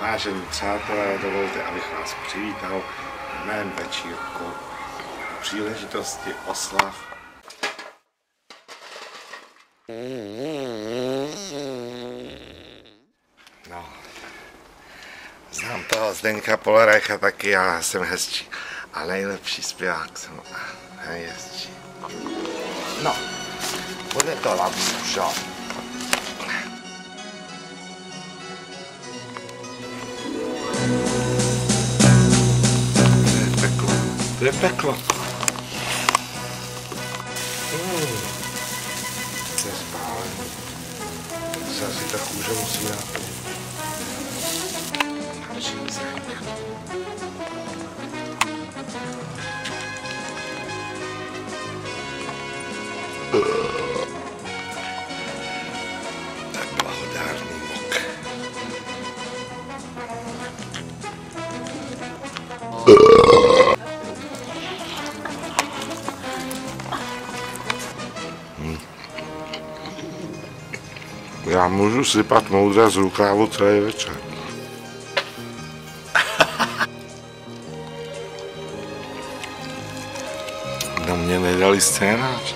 Vážení přátelé, dovolte, abych vás přivítal na mém večírku u příležitosti oslav. No, znám toho Zdeňka Polereicha taky, já jsem hezčí. A nejlepší zpěvák jsem nejhezčí. No, bude to Labušo. To je peklo. To je spálený. To se asi ta kůže musí dát. Tak blahodárný mok. Já můžu sypat moudra z rukávu celý večer. Na mě nedali scénář.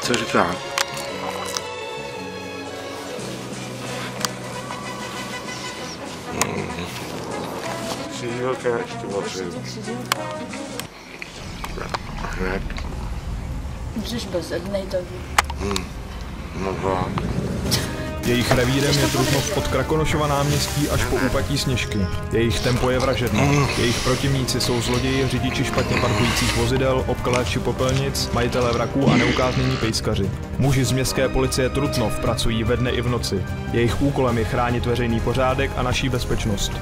Co říká? Křižílka ještě potřebuji. Hned. Můžeš bezednej taky. No vládě. Jejich revírem je Trutnov od Krakonošova náměstí až po úpatí Sněžky. Jejich tempo je vražedné. Jejich protivníci jsou zloději, řidiči špatně parkujících vozidel, obkladči popelnic, majitelé vraků a neukáznění pejskaři. Muži z městské policie Trutnov pracují ve dne i v noci. Jejich úkolem je chránit veřejný pořádek a naší bezpečnost.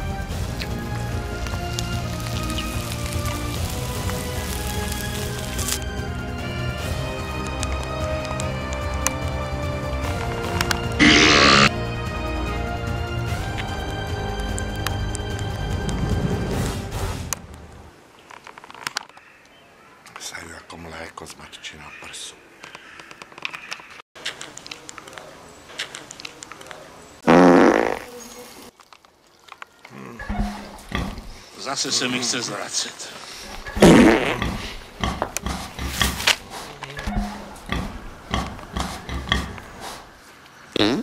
Saju jako mléko z matčina prsu. Zase se mi chce zvracet. Mm.